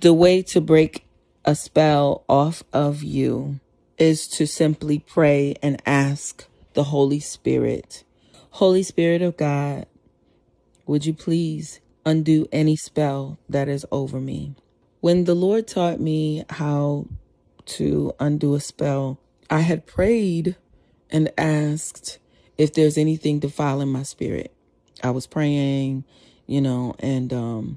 The way to break a spell off of you is to simply pray and ask the Holy Spirit, Holy Spirit of God, would you please undo any spell that is over me? When the Lord taught me how to undo a spell, I had prayed and asked if there's anything defiling my spirit. I was praying, and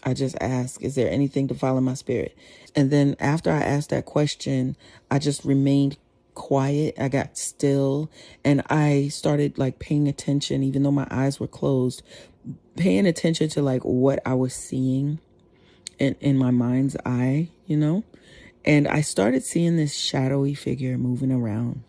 I just asked, is there anything defiling my spirit? And then after I asked that question, I just remained quiet. I got still and I started like paying attention, even though my eyes were closed, paying attention to like what I was seeing in my mind's eye, and I started seeing this shadowy figure moving around.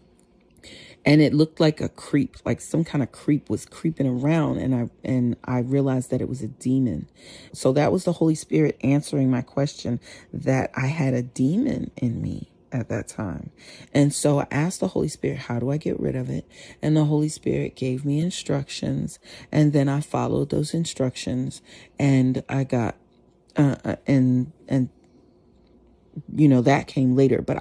And it looked like a creep, like some kind of creep was creeping around. And I realized that it was a demon. So that was the Holy Spirit answering my question that I had a demon in me at that time. And so I asked the Holy Spirit, how do I get rid of it? And the Holy Spirit gave me instructions. And then I followed those instructions and I got, that came later. But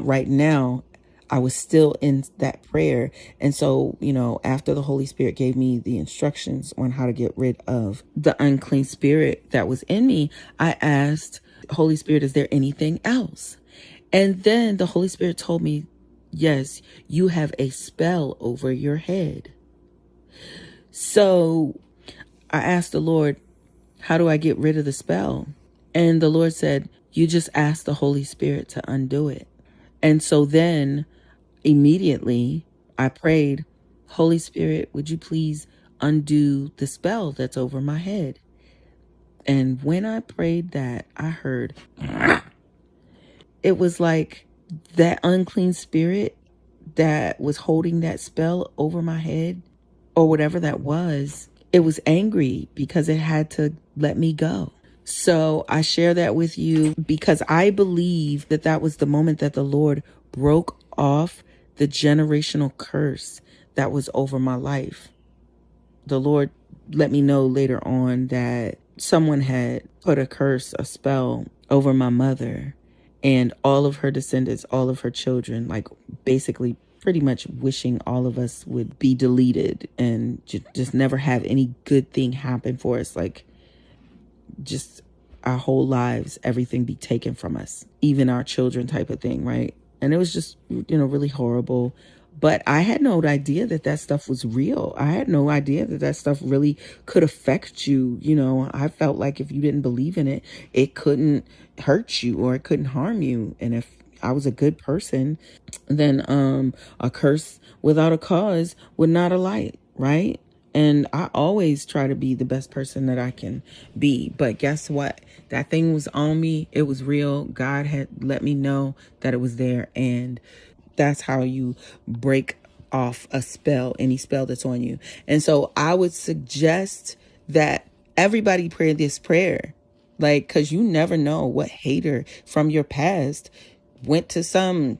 right now, I was still in that prayer. And so, after the Holy Spirit gave me the instructions on how to get rid of the unclean spirit that was in me, I asked, Holy Spirit, is there anything else? And then the Holy Spirit told me, yes, you have a spell over your head. So I asked the Lord, how do I get rid of the spell? And the Lord said, you just ask the Holy Spirit to undo it. And so then immediately I prayed, Holy Spirit, would you please undo the spell that's over my head? And when I prayed that, I heard, it was like that unclean spirit that was holding that spell over my head, or whatever that was, it was angry because it had to let me go. So I share that with you because I believe that that was the moment that the Lord broke off the generational curse that was over my life. The Lord let me know later on that someone had put a curse, a spell over my mother and all of her descendants, all of her children, like basically pretty much wishing all of us would be deleted and just never have any good thing happen for us. Like just our whole lives, everything be taken from us, even our children type of thing. Right. And it was just, really horrible. But I had no idea that that stuff was real. I had no idea that that stuff really could affect you. I felt like if you didn't believe in it, it couldn't hurt you or it couldn't harm you. And if I was a good person, then a curse without a cause would not alight, right? And I always try to be the best person that I can be. But guess what? That thing was on me. It was real. God had let me know that it was there. And that's how you break off a spell, any spell that's on you. And so I would suggest that everybody pray this prayer. Like, because you never know what hater from your past went to some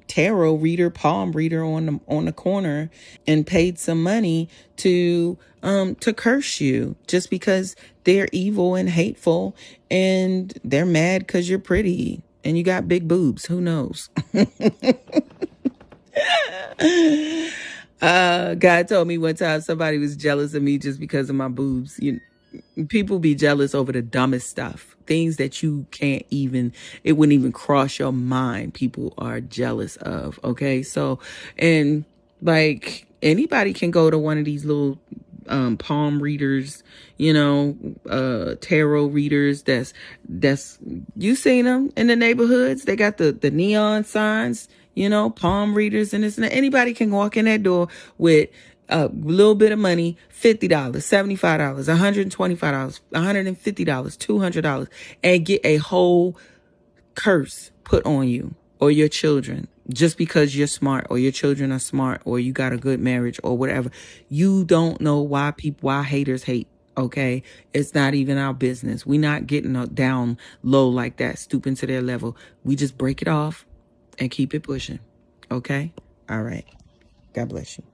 tarot reader, palm reader on the corner and paid some money to curse you just because they're evil and hateful and they're mad because you're pretty and you got big boobs. Who knows? God told me one time somebody was jealous of me just because of my boobs. People be jealous over the dumbest stuff, things that you can't even, it wouldn't even cross your mind. People are jealous of. Okay. So, and like anybody can go to one of these little palm readers, tarot readers. That's you seen them in the neighborhoods. They got the neon signs, palm readers and this and that. Anybody can walk in that door with a little bit of money, $50, $75, $125, $150, $200, and get a whole curse put on you or your children just because you're smart or your children are smart or you got a good marriage or whatever. You don't know why haters hate. Okay. It's not even our business. We're not getting down low like that, stooping to their level. We just break it off and keep it pushing. Okay. All right. God bless you.